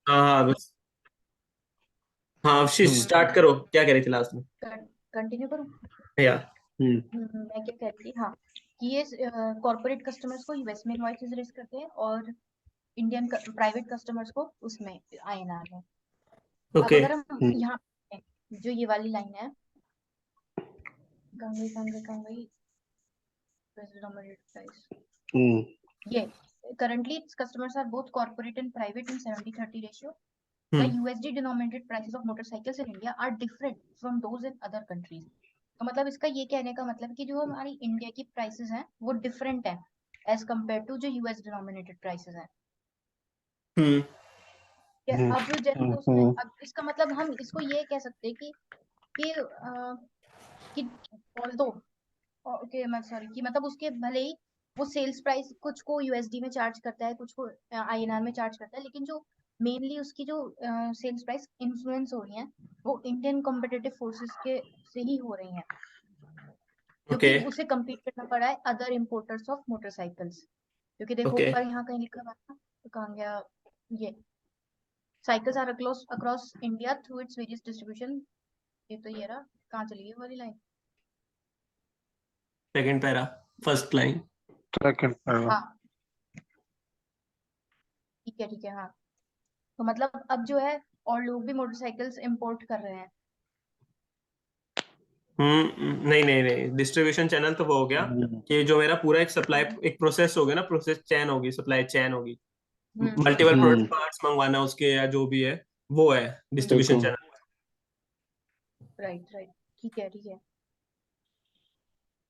हाँ हाँ बस। हाँ हम्म स्टार्ट करो, क्या कह रही थी लास्ट में? कंटिन्यू करूँ? या हम्म मैं क्या कह रही थी, हाँ, कि ये कॉर्पोरेट कस्टमर्स को यूएस में इनवॉइसेस रेज करते हैं और इंडियन प्राइवेट कस्टमर्स को उसमें आईएनआर में। अब ओके। अगर हम हम्म यहाँ पे जो ये वाली लाइन है, कहाँ गई प्राइस, हम्म ये currently its customers are both corporate and private in 70-30 ratio. The hmm. USD denominated prices of motorcycles in India are different from those in other countries. तो मतलब इसका ये कहने का मतलब कि जो हमारी इंडिया की प्राइसेस हैं वो डिफरेंट है एज कम्पेयर टू जो यूएस डिनोमिनेटेड प्राइसेस हैं। हम्म। हम्म अब जैसे उसमें, हम्म अब इसका मतलब हम इसको ये कह सकते हैं कि ऑल्दो, ओके मैं सॉरी, कि मतलब उसके भले ही वो सेल्स प्राइस कुछ को यूएसडी में चार्ज करता है, कुछ को आईएनआर में चार्ज करता है, लेकिन जो मेनली उसकी जो सेल्स प्राइस इन्फ्लुएंस हो रही है वो इंडियन कॉम्पिटिटिव फोर्सेस के से ही हो रही हैं, ओके क्योंकि उसे compete करना पड़ा है अदर इम्पोर्टर्स ऑफ मोटरसाइकिल्स। क्योंकि देखो ओके। ऊपर यहाँ कहीं लिखा हुआ है ना, तो कहाँ गया ये, cycles are across India through its various distribution. ये तो ये रहा, कहाँ चली गई वो वाली line? Second para, first line. Second para. हाँ ठीक है हाँ। तो मतलब अब जो है और लोग भी मोटरसाइकिल्स इंपोर्ट कर रहे हैं। नहीं नहीं नहीं, डिस्ट्रीब्यूशन चैनल तो वो हो गया हम्म कि जो मेरा पूरा एक सप्लाई, हम्म एक प्रोसेस हो गया ना, प्रोसेस चैन होगी, सप्लाई चैन होगी, हम्म। मल्टीपल प्रोडक्ट हम्म पार्ट्स मंगवाना उसके या जो भी है, वो है डिस्ट्रीब्यूशन बिल्कुल। चैनल। राइट राइट, ठीक है।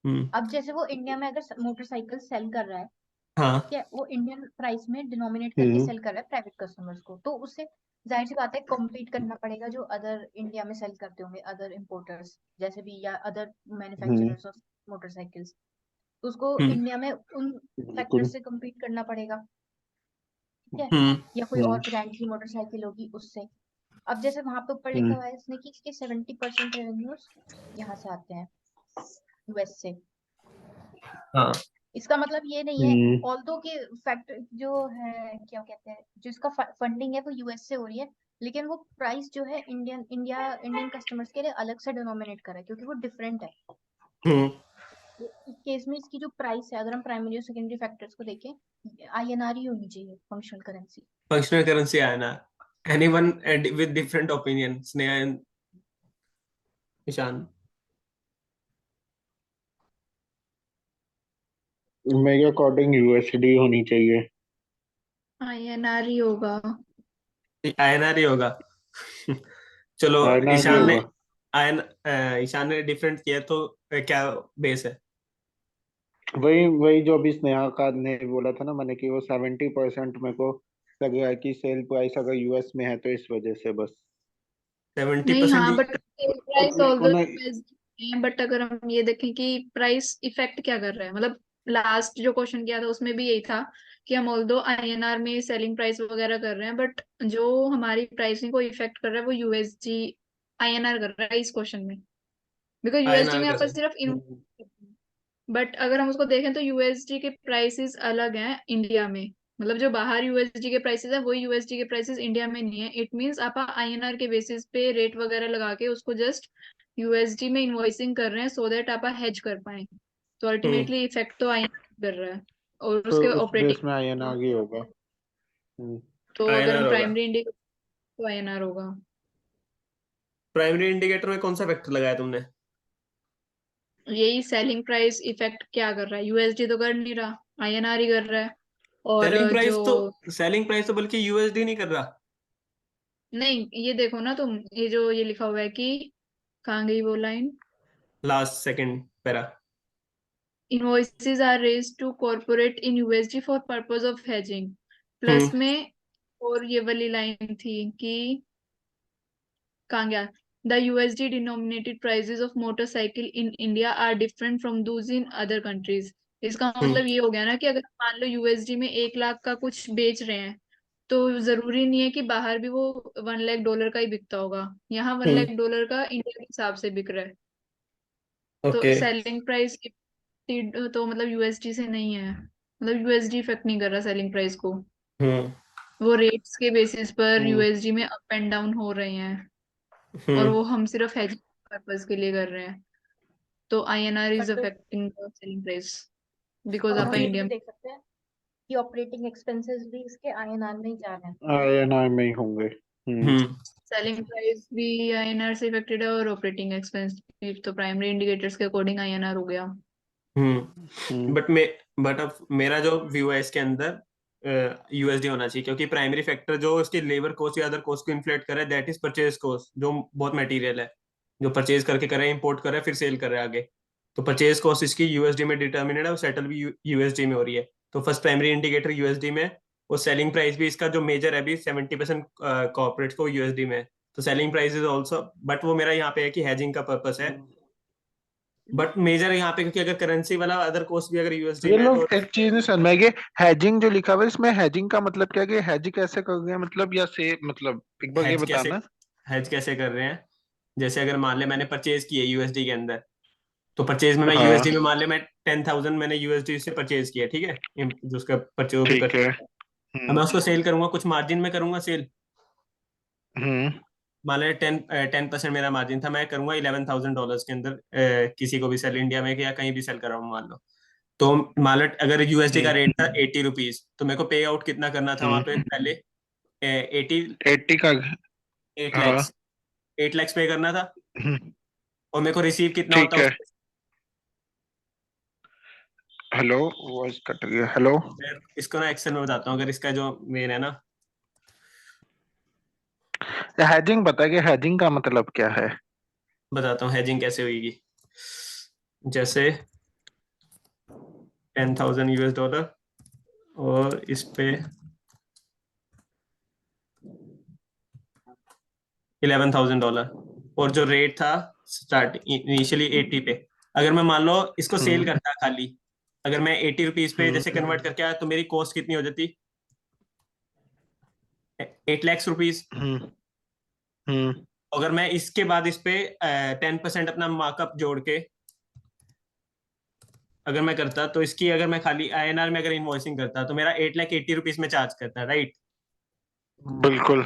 हम्म। अब जैसे वो इंडिया में अगर मोटरसाइकिल सेल कर रहा है, हाँ। ठीक है, वो इंडियन प्राइस में डिनोमिनेट करके हम्म सेल कर रहा है प्राइवेट कस्टमर्स को, तो उससे जाहिर सी बात है कॉम्पीट करना पड़ेगा जो अदर इंडिया में सेल करते होंगे अदर इम्पोर्टर्स जैसे भी, या other hmm manufacturers of motorcycles, तो उसको हम्म इंडिया में उन फैक्टर बिल्कुल। से कम्पीट करना पड़ेगा, ठीक है, हम्म या कोई और हम्म ब्रांड की मोटरसाइकिल होगी उससे। अब जैसे वहां पे ऊपर लिखा हम्म हुआ है इसने कि इसके 70% रेवेन्यूज यहाँ से आते हैं, यूएस से। हाँ। इसका मतलब ये नहीं है, हम्म ऑल्दो के फैक्टर जो है क्या कहते हैं, जिसका फंडिंग है वो यूएस से हो रही है, लेकिन वो प्राइस जो है इंडियन कस्टमर्स के लिए अलग से डिनोमिनेट करा है क्योंकि वो डिफरेंट है। हम्म। तो इस केस में इसकी जो प्राइस है, अगर हम प्राइमरी और सेकेंडरी फैक्टर्स को देखें, आईएनआर ही होनी चाहिए फंक्शनल करेंसी। फंक्शनल करेंसी आया ना। Anyone with different opinion, Sneha and Ishaan? मेरे अकॉर्डिंग यूएसडी होनी चाहिए। आईएनआर ही होगा। आयनर ही होगा। चलो। आईएनआर ही ईशान ने होगा। आयन ईशान ने डिफरेंट किया तो क्या बेस है? वही वही जो अभी स्नेहा का ने बोला था ना मैंने, कि वो 70% मेरे को लग रहा है कि सेल प्राइस अगर यूएस में है तो इस वजह से बस। 70%? नहीं हाँ, बट प्राइस मेरे को ऑल्दो ना। है, बट अगर हम ये देखें कि प्राइस इफेक्ट क्या कर रहा है, मतलब लास्ट जो क्वेश्चन किया था उसमें भी यही था कि हम ऑल्दो आईएनआर में सेलिंग प्राइस वगैरह कर रहे हैं, बट जो हमारी प्राइसिंग को इफेक्ट कर रहा है वो यूएसजी आईएनआर कर रहा है इस क्वेश्चन में, बिकॉज यूएसडी आयनर में कर आपका रहे सिर्फ इन, हम्म बट अगर हम उसको देखें तो यूएसडी के प्राइसेस अलग हैं इंडिया में, मतलब जो बाहर यूएसडी के प्राइसेस है वो यूएसडी के प्राइसेस इंडिया में नहीं है। इट मींस आप आईएनआर के बेसिस पे रेट वगैरह लगा के उसको जस्ट यूएसडी में इनवॉइसिंग कर रहे हैं सो दैट आप हेज कर पाए, तो हम्म। अल्टीमेटली इफेक्ट तो आईएनआर कर रहा है और तो उसके उस बेस में ऑपरेटिंग। आईएनआर ही होगा। हम्म तो अगर हम आयनर होगा। प्राइमरी इंडिकेटर तो आईएनआर होगा। प्राइमरी इंडिकेटर में कौन सा फैक्टर लगाया तुमने? यही सेलिंग प्राइस इफेक्ट क्या कर रहा है, यूएसडी तो कर नहीं रहा, आईएनआर ही कर रहा है। और सेलिंग जो, प्राइस तो सेलिंग प्राइस तो बल्कि यूएसडी नहीं कर रहा। नहीं ये देखो ना तुम, ये जो ये लिखा हुआ है कि कहाँ गई वो line, last second para. Invoices are raised to corporate in USD for purpose of hedging, hmm plus में, और ये वाली लाइन थी कि कहाँ गया, the USD denominated prices of motorcycle in India are different from those in other countries. इसका हम्म मतलब ये हो गया ना कि अगर मान लो यूएसडी में 1 लाख का कुछ बेच रहे हैं, तो जरूरी नहीं है कि बाहर भी वो $1 लाख का ही बिकता होगा, यहाँ वन हम्म। लाख डॉलर का इंडिया के हिसाब से बिक रहा है। तो ओके। सेलिंग प्राइस तो मतलब यूएसडी से नहीं है, मतलब यूएसडी इफेक्ट नहीं कर रहा सेलिंग प्राइस को। हम्म। वो रेट्स के बेसिस पर हम्म यूएसडी में अप एंड डाउन हो रहे हैं, और वो हम सिर्फ हेजिंग पर्पस के लिए कर रहे हैं। तो INR is but affecting the selling price because और आप हम ये इंडिया भी देख सकते हैं कि ऑपरेटिंग एक्सपेंसेस भी इसके आईएनआर में ही जा रहे हैं। INR में ही होंगे। सेलिंग प्राइस भी आईएनआर से इफेक्टेड है और ऑपरेटिंग एक्सपेंस भी, तो प्राइमरी इंडिकेटर्स के अकॉर्डिंग आईएनआर हो गया। बट अब मेरा जो व्यू है इसके अंदर यूएसडी होना चाहिए, क्योंकि प्राइमरी फैक्टर जो उसकी लेबर कॉस्ट या अदर कॉस्ट को इन्फ्लेट करे दैट इज परचेज कॉस्ट, जो बहुत मटेरियल है जो परचेज करके करे, इंपोर्ट करे, फिर सेल करे आगे। तो परचेज कॉस्ट इसकी यूएसडी में डिटर्मिनेड है और सेटल भी यूएसडी में हो रही है। तो फर्स्ट प्राइमरी इंडिकेटर यूएसडी में, और सेलिंग प्राइस भी इसका जो मेजर है अभी 70% कॉर्पोरेट को यूएसडी में। तो selling price is also, but वो मेरा यहाँ पे है कि हैजिंग का पर्पस है, बट मेजर यहाँ पे क्योंकि अगर करेंसी वाला अदर कॉस्ट भी अगर यूएसडी ये में है तो लोग एक चीज नहीं समझ में, ये हैजिंग जो लिखा हुआ है इसमें हैजिंग का मतलब क्या है? कि हैज कैसे कर गए मतलब, या से मतलब एक बार ये बताना। हेज कैसे कर रहे हैं। जैसे अगर मान ले मैंने परचेज की है यूएसडी के अंदर, तो परचेज में मैं हाँ यूएसडी में मान ले मैं 10,000 मैंने यूएसडी से परचेज किया, ठीक है, जो उसका परचेज भी ठीक है। परचेज, अब मैं उसको सेल करूंगा, कुछ मार्जिन में करूंगा सेल। हम्म मान ले 10% मेरा मार्जिन था, मैं करूंगा $11,000 के अंदर किसी को भी सेल, इंडिया में या कहीं भी सेल कर रहा हूँ मान लो। तो मान लो अगर यूएसडी का रेट था 80 रुपीज, तो मेरे को पे आउट कितना करना था वहां पे पहले, 80 80 का। 8 हाँ लैक्स 8 लैक्स पे करना था, हम्म, और मेरे को रिसीव कितना ठीक होता है। उसमें। हेलो, वॉइस कट गया। हेलो। मैं इसको ना एक्सेल में बताता हूँ, अगर इसका जो मेन है ना, हैजिंग पता है कि हैजिंग का मतलब क्या है? बताता हूँ हेजिंग कैसे होगी। जैसे 10,000 यूएस डॉलर और इस पे 11,000 डॉलर, और जो रेट था स्टार्ट इनिशियली 80 पे, अगर मैं मान लो इसको सेल करता खाली, अगर मैं 80 रुपीज पे जैसे कन्वर्ट करके आया, तो मेरी कॉस्ट कितनी हो जाती, 8 लाख रुपीज। हम्म हम्म अगर मैं इसके बाद इस पे 10% अपना मार्कअप जोड़ के अगर मैं करता, तो इसकी अगर मैं खाली आईएनआर में अगर इनवॉइसिंग करता, तो मेरा 8,80,000 रुपीज में चार्ज करता, राइट। बिल्कुल।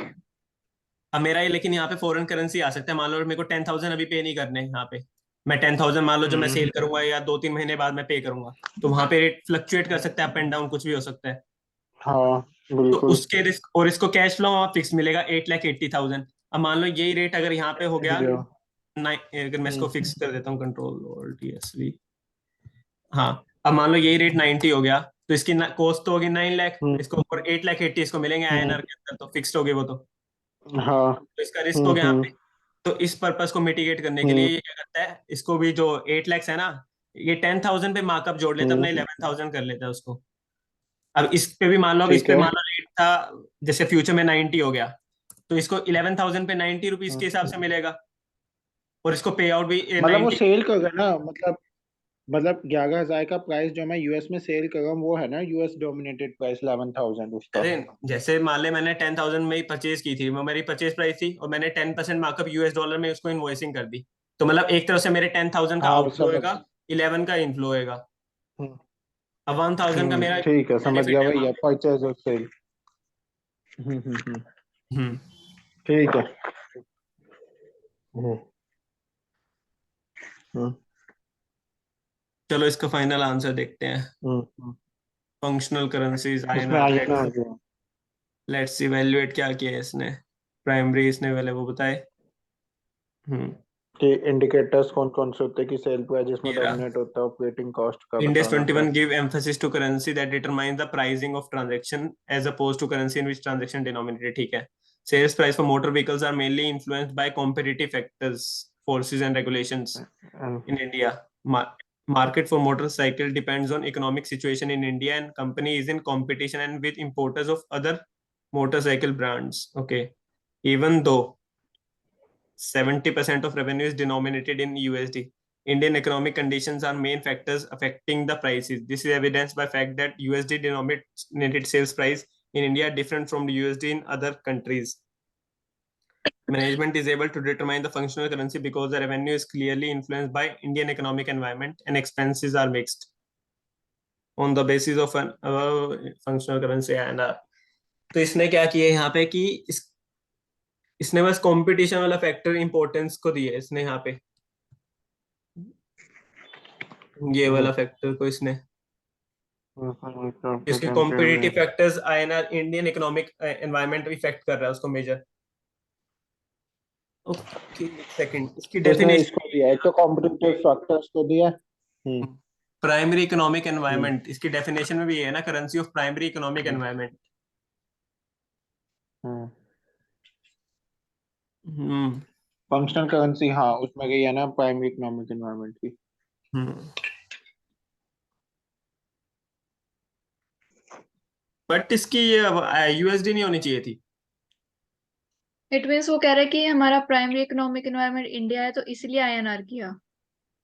अब मेरा ये, लेकिन यहाँ पे फॉरेन करेंसी आ सकता है, मान लो मेरे को 10,000 अभी पे नहीं करने यहाँ पे, मैं 10,000 मान लो जब मैं सेल करूंगा या 2-3 महीने बाद मैं पे करूंगा, तो वहां पे रेट फ्लक्चुएट कर सकता है, अप एंड डाउन कुछ भी हो सकता है। हाँ तो बिल्कुल। उसके रिस्क, और इसको कैश फ्लो फिक्स मिलेगा 8,80,000। अब मान लो यही रेट अगर यहाँ पे हो गया जो अगर मैं इसको फिक्स कर देता हूँ, कंट्रोल TSV, हाँ, अब मान लो यही रेट 90 हो गया, तो इसकी कॉस्ट तो होगी 9 लाख, इसको और 8,80,000 इसको मिलेंगे आईएनआर के अंदर, तो फिक्स्ड हो गई वो हाँ। तो इसका रिस्क हो गया यहाँ पे। तो इस पर्पस को मिटिगेट करने के लिए हम्म ये क्या करता है, इसको भी जो 8 लाख है ना, ये 10,000 पे मार्कअप जोड़ लेता है, अपना 11,000 कर लेता है उसको। अब इस पे भी मान लो, अब इस ठीक पे है। मान लो रेट था जैसे फ्यूचर में 90 हो गया, तो इसको 11,000 पे 90 रुपीज के हिसाब से मिलेगा, और इसको पे आउट भी मतलब वो 90। सेल कर रहा है ना, मतलब 11,000 का प्राइस जो मैं यूएस में सेल कर रहा हूँ वो है ना यूएस डोमिनेटेड प्राइस 11,000 उसका। अरे जैसे मान ले मैंने 10,000 में ही परचेज की थी, वो मेरी परचेज प्राइस थी, और मैंने 10% मार्कअप यूएस डॉलर में उसको इनवॉइसिंग कर दी, तो मतलब एक तरफ से मेरे 10,000 का हाँ आउटफ्लो समझ। होगा, 11 का इनफ्लो होएगा। हम्म अब 1,000 का मेरा ठीक है, समझ बेनिफिट गया। है वही वहां है पे। परचेज और सेल। हम्म। हम्म ठीक है। हम्म हम्म चलो इसका फाइनल आंसर देखते हैं। हम्म। फंक्शनल करेंसीज इसमें आईएनआर, आ जाना आ गया लेट्स इवैल्यूएट क्या किया है इसने, प्राइमरी इसने पहले वो बताए। हम्म कि इंडिकेटर्स कौन कौन से होते हैं कि सेल प्राइस जिसमें ये रहा। डोमिनेट होता है, ऑपरेटिंग कॉस्ट का Index बताना था। 21 give emphasis to currency that determines the pricing of transaction as opposed to currency in which transaction denominated, ठीक है। Sales price for motor vehicles are mainly influenced by competitive factors, forces and regulations And- in India. Market for motorcycle depends on economic situation in India, and company is in competition and with importers of other motorcycle brands. Okay. Even though 70% of revenue is denominated in USD, Indian economic conditions are main factors affecting the prices. This is evidenced by fact that USD denominated sales price in India are different from the USD in other countries. Management is able to determine the functional currency because the revenue is clearly influenced by Indian economic environment and expenses are mixed on the basis of an functional currency and तो इसने क्या किया यहाँ पे कि इसने बस competition वाला फैक्टर इंपॉर्टेंस को दिया है इसने यहाँ पे, ये वाला फैक्टर को इसने, इसके competitive factors INR Indian economic environment effect कर रहा है उसको मेजर। ओके सेकंड, इसकी तो इसने डेफिनेशन इसको दिया, एक तो कॉम्पिटिटिव फैक्टर्स को दिया। प्राइमरी इकोनॉमिक एनवायरनमेंट, इसकी डेफिनेशन में भी ये है ना, currency of primary economic environment. Functional currency, हाँ उसमें गई है ना प्राइमरी इकोनॉमिक एनवायरनमेंट की। बट इसकी यूएसडी नहीं होनी चाहिए थी। इट मीन्स वो कह रहे हैं कि हमारा प्राइमरी इकोनॉमिक एनवायरनमेंट इंडिया है तो इसलिए आईएनआर किया।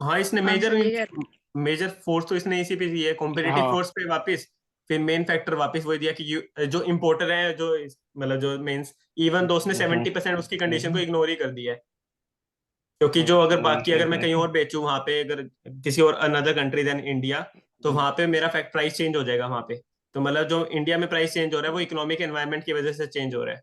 हाँ इसने मेजर आंसर ये कह मेजर फोर्स तो इसने इसी पे दिया है, कॉम्पिटिटिव हाँ। फोर्स पे वापस, फिर मेन फैक्टर वापस वही दिया कि जो इंपोर्टर है, जो मतलब जो मेंस, इवन दो उसने 70% उसकी कंडीशन को इग्नोर ही कर दिया है, क्योंकि जो अगर बाकी अगर मैं कहीं और बेचूं वहां पे, अगर किसी और अनदर कंट्री देन इंडिया, तो वहां पे मेरा फैक्ट प्राइस चेंज हो जाएगा वहां पे। तो मतलब जो इंडिया में प्राइस चेंज हो रहा है वो इकोनॉमिक एनवायरनमेंट की वजह से चेंज हो रहा है।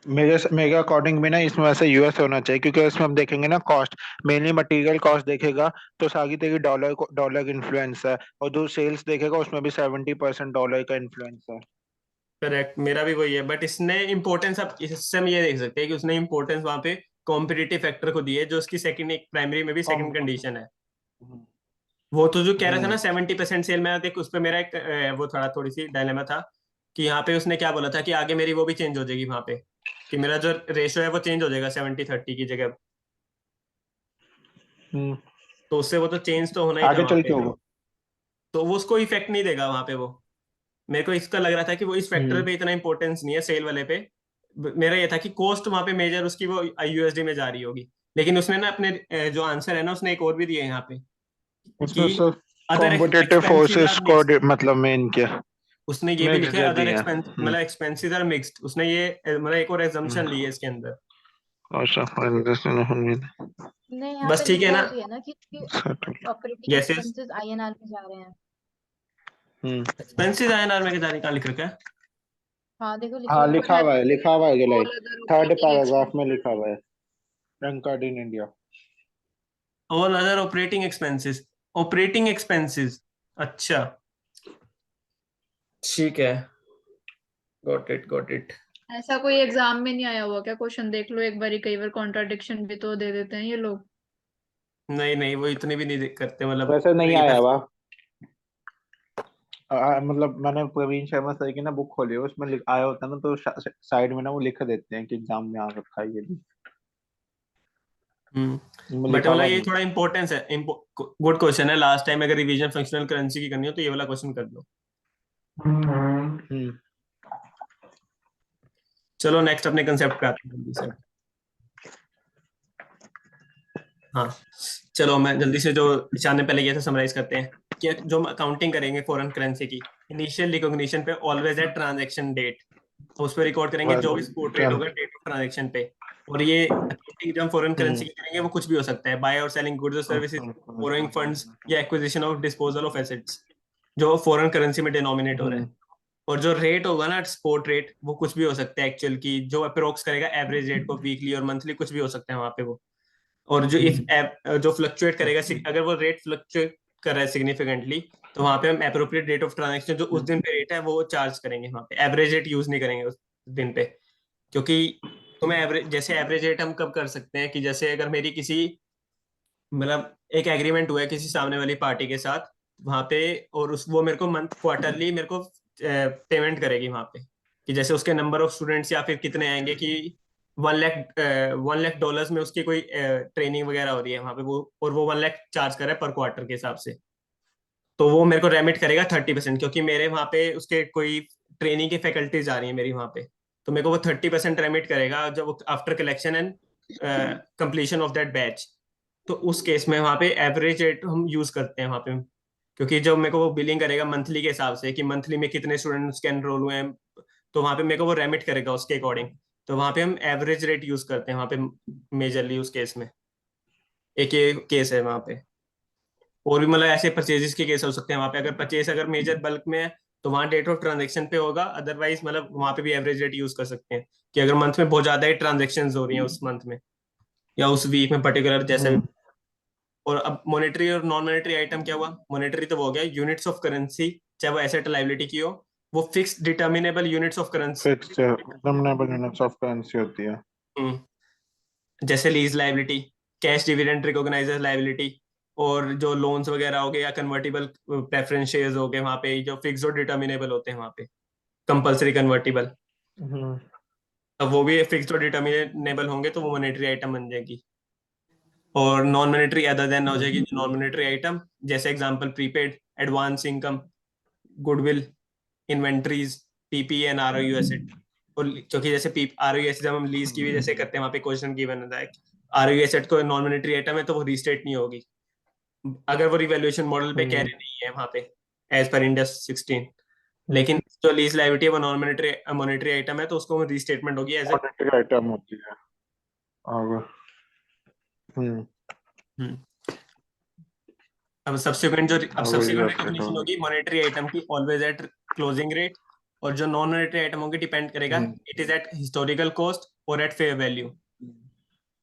मेरे अकॉर्डिंग भी ना इसमें वैसे यूएस होना चाहिए, क्योंकि इसमें हम देखेंगे ना कॉस्ट, मेनली मटेरियल कॉस्ट देखेगा तो सारी तेरी डॉलर इन्फ्लुएंस है, और जो सेल्स देखेगा उसमें भी 70% डॉलर का इन्फ्लुएंस है। करेक्ट, मेरा भी वही है, बट इसने इंपॉर्टेंस, अब इससे हम ये देख सकते हैं कि उसने इंपॉर्टेंस वहां पे कॉम्पिटिटिव फैक्टर को दी है, जो उसकी सेकंड, एक प्राइमरी में भी सेकंड कंडीशन है। वो तो जो कह रहा था ना 70% सेल में, देख उस पे मेरा एक वो थोड़ी सी डायलेमा था कि यहाँ पे उसने क्या बोला था कि आगे मेरी वो भी चेंज हो जाएगी वहां पे, कि मेरा जो रेशो है वो चेंज हो जाएगा 70-30 की जगह। तो उससे वो तो चेंज तो होना ही था आगे वहां चल पे, के होगा। तो वो उसको इफेक्ट नहीं देगा वहां पे वो। मेरे को इसका लग रहा था कि वो इस फैक्टर पे इतना इंपॉर्टेंस नहीं है सेल वाले पे। मेरा ये था कि कॉस्ट वहां पे मेजर उसकी वो यूएसडी में जा रही होगी, लेकिन उसने ना अपने जो आंसर है ना उसने एक और भी दिया है यहाँ पे उसमें कि सब other competitive expenses forces are को मिक्स्ड। मतलब मेन किया, उसने ये भी लिखा है मिक्स अदर दिया। एक्सपेंस, मतलब एक्सपेंसेस आर मिक्स्ड, उसने ये मतलब एक और एजम्पशन ली है इसके अंदर। नहीं, यहाँ बस पे ठीक है लिखा ना, भी है ना कि ऑपरेटिंग जैसे एक्सपेंसेस आईएनआर में जा रहे हैं। एक्सपेंसेस आईएनआर में कितना कहाँ लिख रखा है? हाँ देखो लिखा हाँ हुआ है। लिखा हुआ है all like other third operating paragraph में एक्सपेंसेस। लिखा हुआ है, rank card in India. All other operating expenses, operating expenses, अच्छा ठीक है, गॉट इट गॉट इट। ऐसा कोई एग्जाम में नहीं आया हुआ क्या क्वेश्चन? देख लो एक बारी, कई बार कॉन्ट्राडिक्शन भी तो दे देते हैं ये लोग। नहीं नहीं, वो इतने भी नहीं करते, मतलब वैसे नहीं आया इधर। हुआ। मतलब मैंने प्रवीण शर्मा सर की ना बुक खोली है, उसमें आया होता है ना, तो साइड में ना वो लिख देते हैं कि एग्जाम में आ रखा है ये भी। बट लिखा मतलब हुआ ये नहीं। थोड़ा इंपॉर्टेंस है, गुड क्वेश्चन है, लास्ट टाइम अगर रिवीजन फंक्शनल करेंसी की करनी हो तो ये वाला क्वेश्चन कर लो। चलो नेक्स्ट अपने कंसेप्ट पे आते हैं जल्दी से। हाँ चलो, मैं जल्दी से जो ईशान ने पहले किया था समराइज करते हैं कि जो अकाउंटिंग करेंगे फॉरेन करेंसी की, इनिशियल रिकॉग्निशन पे ऑलवेज है ट्रांजैक्शन डेट, उस पर रिकॉर्ड करेंगे जो भी स्पॉट रेट होगा डेट ऑफ ट्रांजैक्शन पे। और ये अकाउंटिंग जो हम फॉरेन करेंसी की करेंगे वो कुछ भी हो सकता है, बाय और सेलिंग गुड्स और सर्विसेज, बोरोइंग फंड्स, या acquisition of disposal of assets जो फॉरेन करेंसी में डिनोमिनेट हो रहा है। और जो रेट होगा ना स्पॉट रेट, वो कुछ भी हो सकता है एक्चुअल की, जो अप्रोक्स करेगा एवरेज रेट को, वीकली और मंथली कुछ भी हो सकता है वहां पे वो। और जो इफ जो फ्लक्चुएट करेगा, अगर वो रेट फ्लक्चुएट कर रहा है सिग्निफिकेंटली, तो वहां पे हम एप्रोप्रिएट रेट ऑफ ट्रांजैक्शन जो उस दिन पे रेट है वो चार्ज करेंगे वहां पे, एवरेज रेट यूज नहीं करेंगे उस दिन पे। क्योंकि तुम्हें एवरेज, जैसे एवरेज रेट हम कब कर सकते हैं कि जैसे अगर मेरी किसी, मतलब एक एग्रीमेंट हुआ है किसी सामने वाली पार्टी के साथ वहां पे, और उस वो मेरे को मंथ क्वार्टरली मेरे को पेमेंट करेगी वहां पे, कि जैसे उसके नंबर ऑफ स्टूडेंट्स या फिर कितने आएंगे, कि 1 लाख में उसकी कोई ट्रेनिंग वगैरह हो रही है वहां पे वो, और वो 1 लाख चार्ज कर रहा है पर क्वार्टर के हिसाब से, तो वो मेरे को रेमिट करेगा 30%, क्योंकि मेरे वहां पे उसके कोई ट्रेनिंग की फैकल्टीज आ रही है मेरी वहां पे, तो मेरे को वो 30% रेमिट करेगा जब after collection and completion of that batch. तो उस केस में वहां पे एवरेज रेट हम यूज करते हैं वहां पे, क्योंकि जब मेरे को वो बिलिंग करेगा मंथली के हिसाब से कि मंथली में कितने स्टूडेंट उसके एनरोल हुए हैं, तो वहां पे मेरे को वो रेमिट करेगा उसके अकॉर्डिंग। तो वहां पे हम एवरेज रेट यूज करते हैं वहां पे मेजरली उस केस में, एक ये केस है वहां पे। और भी मतलब ऐसे परचेजेस के केस हो सकते हैं वहां पे, अगर परचेज अगर मेजर बल्क में है तो वहाँ डेट ऑफ ट्रांजेक्शन पे होगा, अदरवाइज मतलब वहाँ पे भी एवरेज रेट यूज कर सकते हैं कि अगर मंथ में बहुत ज्यादा ही ट्रांजेक्शन हो रही हैं उस मंथ में या उस वीक में पर्टिकुलर जैसे भी। और अब मॉनेटरी और नॉन मॉनेटरी आइटम क्या हुआ? मॉनेटरी तो वो हो गया यूनिट्स ऑफ करेंसी, चाहे वो एसेट लाइबिलिटी की हो, वो fix determinable units of currency. Fixed determinable units of currency होती है। जैसे lease liability, cash dividend recognised liability, और जो लोन्स वगैरह हो गए या कन्वर्टिबल प्रेफरेंस शेयर्स हो गए, वहां पे जो फिक्स और डिटर्मिनेबल होते हैं वहां पे कंपलसरी कन्वर्टिबल, हम्म अब वो भी फिक्स्ड और डिटर्मिनेबल होंगे तो वो मॉनेटरी आइटम बन जाएगी। और नॉन मॉनेटरी अदर देन हो जाएगी नॉन मॉनेटरी आइटम, जैसे example prepaid, advance income, goodwill, inventories, PP and ROU asset. और क्योंकि जैसे पी आरओयू एसेट जब हम लीज की भी जैसे करते हैं वहां पे क्वेश्चन गिवन होता है आरओयू एसेट को नॉन मॉनेटरी आइटम है तो वो रीस्टेट नहीं होगी अगर वो रिवैल्यूएशन मॉडल पे कैरी नहीं है वहां पे एज पर इंडेक्स 16। लेकिन जो लीज लायबिलिटी है वो नॉन मॉनेटरी मॉनेटरी आइटम है तो उसको रीस्टेटमेंट होगी एज ए। मॉनेटरी आइटम होती है। और अब सब्सिक्वेंट वही बात है रिकॉग्निशन होगी मॉनेटरी आइटम की ऑलवेज एट क्लोजिंग रेट, और जो नॉन मॉनेटरी आइटम होगी डिपेंड करेगा it is at historical cost और एट फेयर वैल्यू।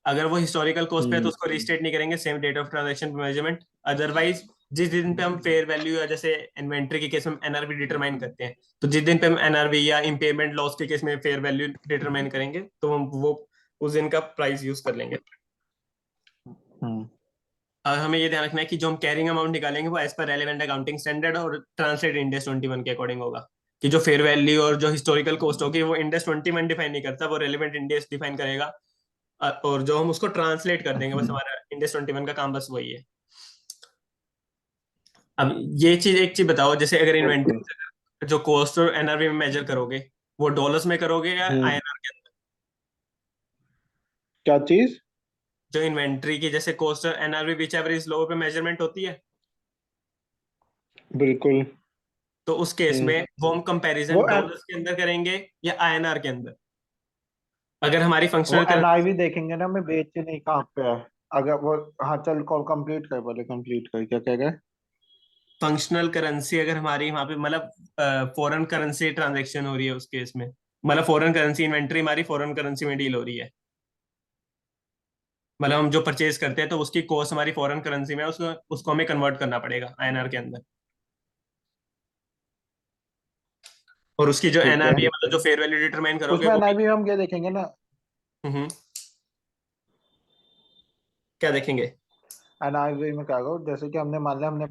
अगर वो हिस्टोरिकल कॉस्ट पे है तो उसको रीस्टेट नहीं करेंगे same date of transaction measurement. Otherwise जिस दिन पे हम फेयर वैल्यू या जैसे इन्वेंट्री के केस में एनआरवी डिटरमाइन करते हैं तो जिस दिन पे हम एनआरवी या इम्पेयरमेंट लॉस के केस में फेयर वैल्यू डिटरमाइन करेंगे तो हम वो उस दिन का प्राइस यूज कर लेंगे। और हमें ये ध्यान रखना है कि जो हम कैरिंग अमाउंट निकालेंगे वो as per relevant accounting standard और ट्रांसलेट इंडेक्स 21 के अकॉर्डिंग होगा। कि जो फेयर वैल्यू और जो हिस्टोरिकल कॉस्ट होगी वो इंडेक्स 21 डिफाइन नहीं करता, वो रेलेवेंट इंडेक्स डिफाइन करेगा। और जो हम उसको ट्रांसलेट कर देंगे, बस हमारा इंडेक्स 21 का काम बस वही है। अब ये चीज एक चीज बताओ, जैसे अगर इन्वेंट्री जो कॉस्ट और एनआरवी में मेजर करोगे वो डॉलर्स में करोगे या आईएनआर के अंदर? क्या चीज? जो इन्वेंट्री की जैसे कॉस्ट और NRV which ever is low पे मेजरमेंट होती है, बिल्कुल। तो उस केस में वो हम कंपैरिजन वो डॉलर्स के अंदर करेंगे या आईएनआर के अंदर? अगर हमारी वो फंक्शनल एनआईवी देखेंगे ना, मैं बेचे नहीं कहाँ पे है। अगर वो, हाँ चल कॉल कंप्लीट कर, पहले कंप्लीट कर, क्या कह रहे? फंक्शनल करेंसी अगर हमारी वहां पे मतलब फॉरेन करेंसी ट्रांजैक्शन हो रही है उस केस में, मतलब फॉरेन करेंसी इन्वेंट्री हमारी फॉरेन करेंसी में डील हो रही है, मतलब हम जो परचेज करते हैं तो उसकी कॉस्ट हमारी फॉरेन करेंसी में है, उसको उसको हमें कन्वर्ट करना पड़ेगा आईएनआर के अंदर। और उसकी जो ठीक है, एनआरवी है मतलब जो फेयर वैल्यू डिटरमाइन करोगे उसमें वो भी। एनआईवी हम क्या देखेंगे ना, हम्म, क्या देखेंगे? एनआईवी में क्या होगा, जैसे कि हमने मान लिया हमने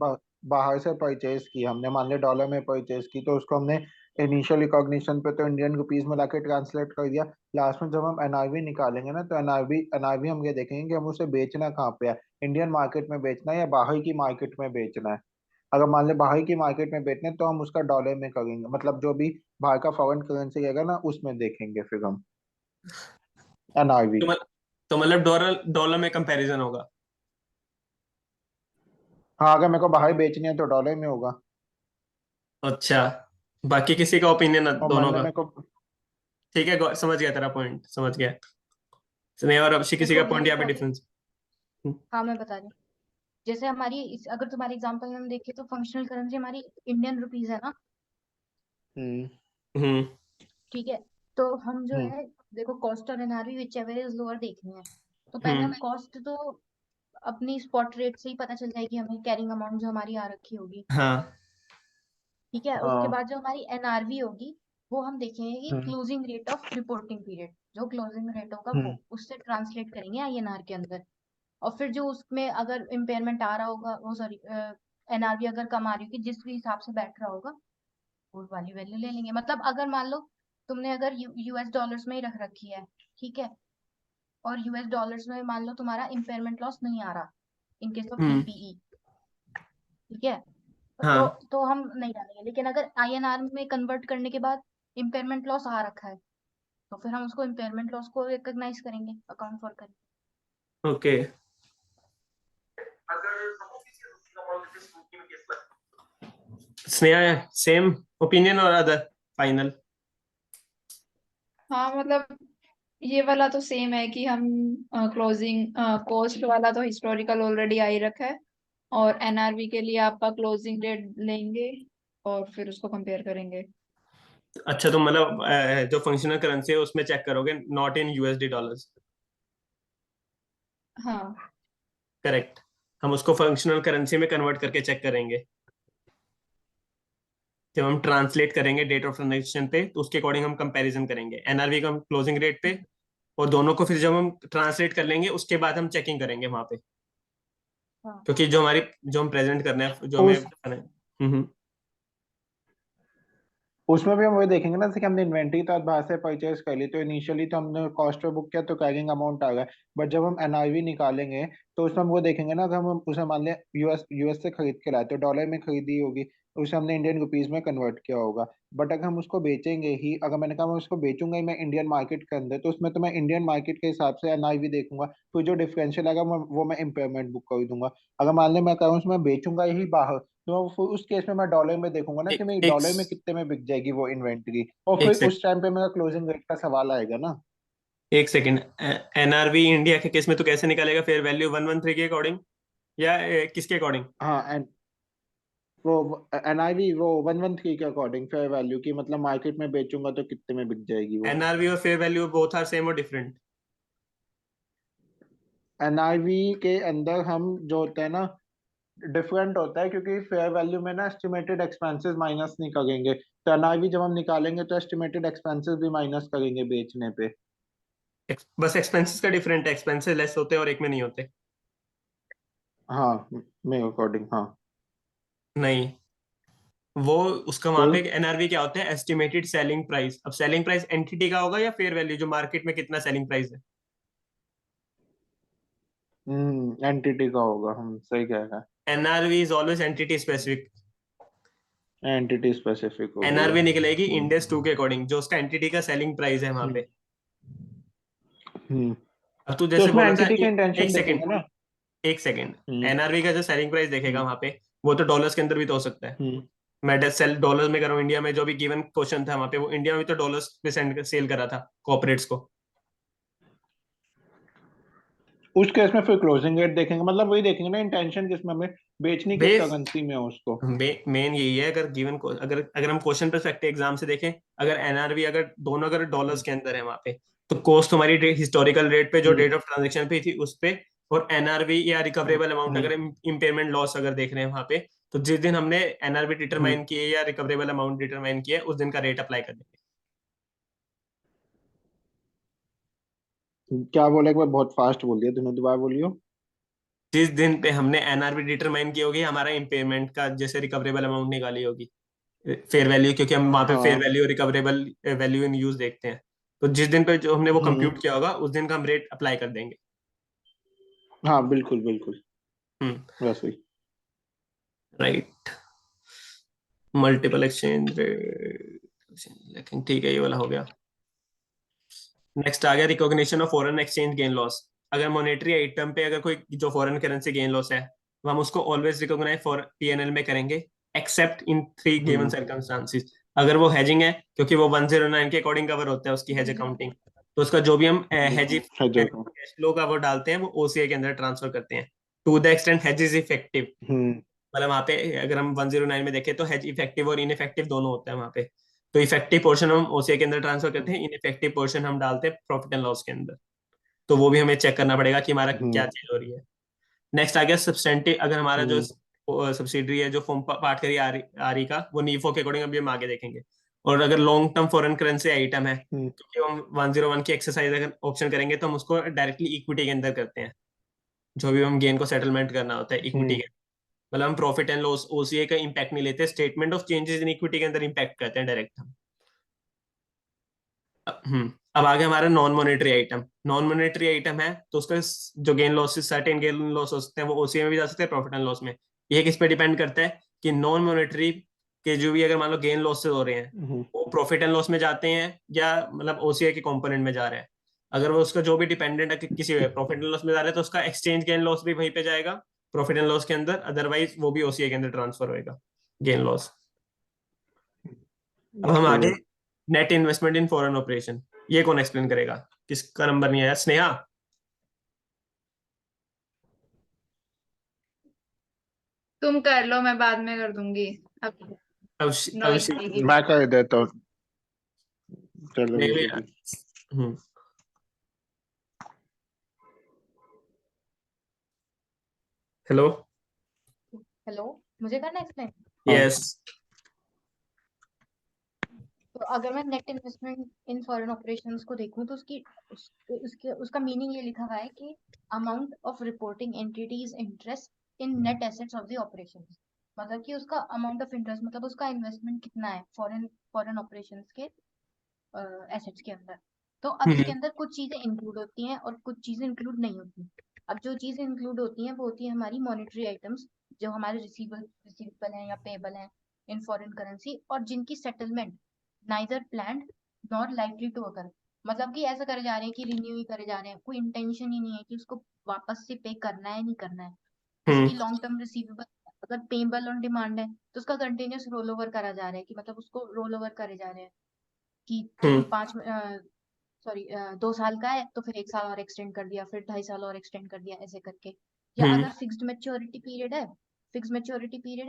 बाहर से परचेज की, हमने मान लिया डॉलर में परचेज की, तो उसको हमने इनिशियल रिकॉग्निशन पे तो इंडियन रुपीज में लाके ट्रांसलेट कर दिया। लास्ट में जब हम एनआईवी निकालेंगे ना, तो एनआईवी एनआईवी हम ये देखेंगे कि हम उसे बेचना कहाँ पे है, इंडियन मार्केट में बेचना है या बाहर की मार्केट में बेचना है। अगर मान ले बाहर की मार्केट में बेचना है तो हम उसका डॉलर में करेंगे, मतलब जो भी बाहर का फॉरेन करेंसी रहेगा ना उसमें देखेंगे फिर हम एनआईवी। तो मतलब डॉलर डॉलर में कंपैरिजन होगा। हाँ, अगर मेरे को बाहर बेचनी है तो डॉलर में होगा। अच्छा, बाकी किसी का ओपिनियन और मान दोनों ले का? मेरे को, ठीक है, समझ गया तेरा पॉइंट, समझ गया। स्नेहा और अभिषेक किसी का देखो पॉइंट मेरे यहाँ पे को, डिफरेंस? हाँ मैं बता रही हूँ। जैसे हमारी अगर तुम्हारे एग्जांपल में हम देखें तो फंक्शनल करेंसी हमारी इंडियन रुपीज है ना। हम्म ठीक है। तो हम जो हम्म है, देखो कॉस्ट और NRV which ever is lower देखनी है। तो पहले हम हम्म कॉस्ट तो अपनी स्पॉट रेट से ही पता चल जाएगी हमें, कैरिंग अमाउंट जो हमारी आ रखी होगी। हाँ ठीक है। उसके हाँ बाद जो हमारी एनआरवी होगी वो हम देखेंगे कि hmm closing rate of reporting period, जो क्लोजिंग रेट होगा वो हम्म उससे ट्रांसलेट करेंगे आईएनआर के अंदर। और फिर जो उसमें अगर इम्पेयरमेंट आ रहा होगा, वो सॉरी एनआरवी अगर कम आ रही होगी जिस भी हिसाब से बैठ रहा होगा वो वाली वैल्यू ले लेंगे। मतलब अगर मान लो तुमने अगर यूएस डॉलर्स में ही रख रखी है, ठीक है, और यूएस डॉलर्स में मान लो तुम्हारा इम्पेयरमेंट लॉस नहीं आ रहा in case of hmm PPE, ठीक है, हाँ तो हम नहीं डालेंगे। लेकिन अगर आईएनआर में कन्वर्ट करने के बाद इम्पेयरमेंट लॉस आ रखा है तो फिर हम उसको इम्पेयरमेंट लॉस को रिकॉग्नाइज करेंगे, अकाउंट फॉर करेंगे। ओके। स्नेहा सेम ओपिनियन और अदर फाइनल? हाँ मतलब ये वाला तो सेम है कि हम क्लोजिंग कॉस्ट वाला तो हिस्टोरिकल ऑलरेडी आ ही रखा है, और एनआरवी के लिए आपका क्लोजिंग रेट लेंगे और फिर उसको कंपेयर करेंगे। अच्छा, तो मतलब जो फंक्शनल करेंसी है उसमें चेक करोगे, नॉट इन यूएसडी डॉलर्स। हाँ। करेक्ट। हम उसको फंक्शनल करेंसी में कन्वर्ट करके चेक करेंगे। जब हम ट्रांसलेट करेंगे डेट ऑफ ट्रांजेक्शन पे, तो उसके अकॉर्डिंग हम कंपैरिजन करेंगे एनआरवी का हम क्लोजिंग रेट पे, और दोनों को फिर जब हम ट्रांसलेट कर लेंगे उसके बाद हम चेकिंग करेंगे वहां पे, हाँ क्योंकि जो हम प्रेजेंट करना है, जो हमें उस हम्म। उसमें भी हम वही देखेंगे ना, जैसे कि हमने इन्वेंट्री तो आज बाहर से परचेज कर ली, तो इनिशियली तो हमने कॉस्ट पे बुक किया तो कैरिंग अमाउंट आ गया। बट जब हम एनआरवी निकालेंगे तो उसमें हम वो देखेंगे ना, अगर हम उसे मान लें यूएस से खरीद के लाए तो डॉलर में खरीदी होगी, उसे हमने इंडियन रुपीज में कन्वर्ट किया होगा। बट अगर हम उसको बेचेंगे ही, अगर मैंने कहा मैं उसको बेचूंगा ही मैं इंडियन मार्केट के अंदर, तो उसमें तो मैं इंडियन मार्केट के हिसाब से एनआरवी देखूंगा, फिर जो डिफरेंशियल आएगा वो मैं इम्पेयरमेंट बुक कर दूंगा। अगर मान लें मैं कहूँ उसमें बेचूंगा ही बाहर, तो फिर उस केस में मैं डॉलर में देखूंगा ना कि मेरी एक डॉलर में कितने में बिक जाएगी वो इन्वेंट्री, और एक फिर सेकंड उस टाइम पे मेरा क्लोजिंग रेट का सवाल आएगा ना। एक सेकंड एनआरवी इंडिया के केस में तो कैसे निकालेगा फेयर वैल्यू 113 के अकॉर्डिंग, या किसके अकॉर्डिंग? हाँ एंड वो एनआईवी वो 113 के अकॉर्डिंग फेयर वैल्यू की, मतलब मार्केट में बेचूंगा तो कितने में बिक जाएगी वो। एनआरवी और fair value both are same और डिफरेंट? एनआईवी के अंदर हम जो होता है ना, डिफरेंट होता है, क्योंकि फेयर वैल्यू में ना एस्टिमेटेड एक्सपेंसेस माइनस नहीं करेंगे, तो एनआईवी जब हम निकालेंगे तो एस्टिमेटेड एक्सपेंसेस भी माइनस करेंगे बेचने पे। बस एक्सपेंसेस का डिफरेंट है, एक्सपेंसेस लेस होते हैं और एक में नहीं होते। हाँ, मेरे अकॉर्डिंग हाँ। नहीं, वो उसका वहां फिर पे एनआरवी क्या होता है, एस्टिमेटेड सेलिंग प्राइस। अब सेलिंग प्राइस एंटिटी का होगा या फेयर वैल्यू जो मार्केट में कितना सेलिंग प्राइस है? एंटिटी का होगा, हम सही कह रहे NRV is always entity specific. हैं, एंटिटी स्पेसिफिक हो गई है। एनआरवी निकलेगी इंडेक्स 2 के अकॉर्डिंग, जो उसका एंटिटी का सेलिंग प्राइस है वहां हम्म पे। हम्म अब तू तो जैसे उसमें बोला था, एंटिटी का एक इंटेंशन सेकंड देखेंगे ना। एक सेकंड हम्म एनआरवी का जो सेलिंग प्राइस देखेगा हम्म वहां पे, वो तो डॉलर्स के अंदर भी तो हो सकता है। हम्म मैं सेल डॉलर्स में कर रहा हूँ इंडिया में, जो भी गिवन क्वेश्चन था वहां पे, वो इंडिया में भी तो डॉलर्स पे सेल करा था कॉर्पोरेट्स को। उस केस में फिर क्लोजिंग रेट देखेंगे, मतलब वही देखेंगे ना इंटेंशन किसमें, हमें बेचनी किस बेस करेंसी में है उसको। मेन यही है, अगर गिवन को अगर अगर हम क्वेश्चन परस्पेक्टिव एग्जाम से देखें, अगर एनआरवी अगर दोनों अगर डॉलर्स हम्म के अंदर है वहां पे, तो कॉस्ट हमारी हिस्टोरिकल रेट पे जो हम्म डेट ऑफ ट्रांजेक्शन पे थी उस पे, और एनआरवी या रिकवरेबल अमाउंट हम्म अगर इम्पेयरमेंट लॉस अगर देख रहे हैं वहां पे, तो जिस दिन हमने एनआरवी हम्म डिटरमाइन किए या रिकवरेबल अमाउंट डिटरमाइन किया उस दिन का रेट अप्लाई कर देंगे। क्या बोला, एक बार बहुत फास्ट बोल दिया तूने, दोबारा बोलियो। जिस दिन पे हमने एनआरवी डिटरमाइन की होगी, हमारा इम्पेयरमेंट का जैसे रिकवरेबल अमाउंट निकाली होगी, फेयर वैल्यू, क्योंकि हम वहां पे फेयर हाँ वैल्यू और रिकवरेबल वैल्यू इन यूज देखते हैं, तो जिस दिन पे जो हमने वो हम्म कंप्यूट किया होगा उस दिन का हम रेट अप्लाई कर देंगे। हाँ बिल्कुल बिल्कुल, हम्म। वैसे ही। राइट। मल्टीपल एक्सचेंज रेट, लेकिन ठीक है, ये वाला हो गया। नेक्स्ट आ गया recognition of foreign exchange gain loss. अगर मॉनेटरी आइटम पे अगर कोई जो फॉरेन करेंसी गेन लॉस है, तो हम उसको ऑलवेज रिकॉग्नाइज फॉर पीएनएल में करेंगे, एक्सेप्ट इन 3 गिवन हम्म सर्कमस्टांसिस। अगर वो हेजिंग है, क्योंकि वो 109 के अकॉर्डिंग कवर होता है उसकी हेज अकाउंटिंग, तो उसका जो भी हम हेज है जो कैश फ्लो का वो डालते हैं वो ओसीआई के अंदर ट्रांसफर करते हैं, to the extent hedge is effective. Hmm मतलब वहां पे अगर हम 109 में देखें तो हेज इफेक्टिव और इनइफेक्टिव दोनों होता है वहां पे, तो इफेक्टिव पोर्शन हम ओसीआई के अंदर ट्रांसफर करते हैं, इनइफेक्टिव पोर्शन हम डालते हैं प्रॉफिट एंड लॉस के अंदर। तो वो भी हमें चेक करना पड़ेगा कि हमारा क्या हम्म चीज हो रही है। नेक्स्ट आ गया सब्सटेंटिव। अगर हमारा जो हम्म सब्सिडरी है जो फॉर्म पार्ट करी आ रही का, वो नीफो के अकॉर्डिंग अभी हम आगे देखेंगे। और अगर long term foreign currency item है, हम्म क्योंकि हम 101 की एक्सरसाइज अगर ऑप्शन करेंगे तो हम उसको डायरेक्टली इक्विटी के अंदर करते हैं, जो भी हम गेन को सेटलमेंट करना होता है इक्विटी हम्म के। मतलब हम प्रॉफिट एंड लॉस ओसीए का इंपैक्ट नहीं लेते, statement of changes in equity के अंदर इंपैक्ट करते हैं डायरेक्ट हम। अब आगे हमारा non monetary item. Non monetary item है तो उसका जो gain losses, certain gain loss हो सकते हैं, वो ओसीए में भी जा सकते हैं, प्रॉफिट एंड लॉस में। ये किस पे डिपेंड करता है कि नॉन मॉनेटरी के जो भी अगर मान लो गेन लॉसेस हो रहे हैं, हम्म वो प्रॉफिट एंड लॉस में जाते हैं या मतलब ओसीए के कंपोनेंट में जा रहे हैं। अगर वो उसका जो भी डिपेंडेंट है किसी प्रॉफिट एंड लॉस में जा रहा है, तो उसका एक्सचेंज गेन लॉस भी वहीं पे जाएगा प्रॉफिट एंड लॉस के अंदर, अदरवाइज वो भी ओसीए के अंदर ट्रांसफर होएगा गेन लॉस। अब हम आगे, तो net investment in foreign operation, ये कौन एक्सप्लेन करेगा? किसका नंबर नहीं आया? स्नेहा? तुम कर लो, मैं बाद में कर दूंगी अब। अब मैं कर देता हूँ, चलो नहीं विशी भैया। जी। हेलो। हेलो, मुझे करना है एक्सप्लेन। हाँ यस। तो अगर मैं net investment in foreign operations को देखूं तो उसका मीनिंग ये लिखा हुआ है कि amount of reporting entities interest in net assets of the operations. मतलब कि उसका अमाउंट ऑफ इंटरेस्ट मतलब उसका इन्वेस्टमेंट कितना है फॉरेन फॉरेन ऑपरेशंस के एसेट्स के अंदर। तो अब इसके हम्म अंदर कुछ चीजें इंक्लूड होती हैं और कुछ चीजें इंक्लूड नहीं होती। अब जो चीजें इंक्लूड होती हैं वो होती है हमारी मॉनेटरी आइटम्स, जो हमारे रिसीवेबल हैं या पेबल हैं इन फॉरेन करेंसी, और जिनकी settlement neither planned nor likely to occur. मतलब कि ऐसा करे जा रहे हैं कि रिन्यू ही करे जा रहे हैं, कोई इंटेंशन ही नहीं है कि उसको वापस से पे करना है नहीं करना है। जैसे हम्म कि लॉन्ग टर्म रिसीवेबल अगर पेबल ऑन डिमांड है तो उसका कंटिन्यूस रोल ओवर करा जा रहा है, कि मतलब उसको रोल ओवर करे जा रहे हैं कि हम्म 2 साल का है तो फिर 1 साल और एक्सटेंड कर दिया, फिर 2.5 साल और एक्सटेंड कर दिया, ऐसे करके। या हम्म अगर फिक्स्ड मेच्योरिटी पीरियड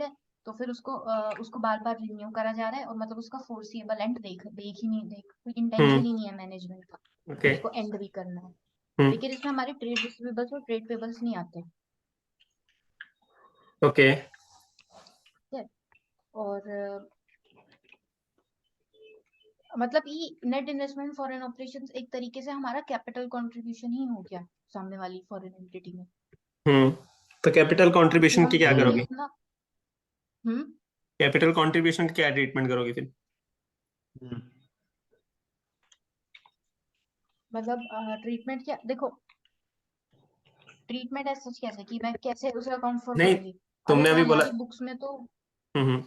है तो फिर उसको बार बार रिन्यू करा जा रहा है, और मतलब उसका फोर्सिएबल एंड देख कोई इंटेंशन हम्म ही नहीं है मैनेजमेंट का कि ओके। उसको एंड भी करना है। हम्म लेकिन इसमें हमारे ट्रेड रिसीवेबल्स और ट्रेड पेबल्स नहीं आते। ओके। ठीक है। और मतलब ये नेट इन्वेस्टमेंट फॉरेन ऑपरेशंस एक तरीके से हमारा कैपिटल कंट्रीब्यूशन ही हो गया सामने वाली फॉरेन एंटिटी में। हम्म तो कैपिटल कि कंट्रीब्यूशन हम की क्या उसके लिए करोगे? अपना हम्म कैपिटल कंट्रीब्यूशन की क्या ट्रीटमेंट करोगे फिर? हम्म, मतलब ट्रीटमेंट क्या देखो, ट्रीटमेंट ऐसा कैसे कि मैं कैसे उसे अकाउंट फॉर नहीं, करूंगी। तुमने अगर अभी बोला। हमारी बुक्स में तो हम्म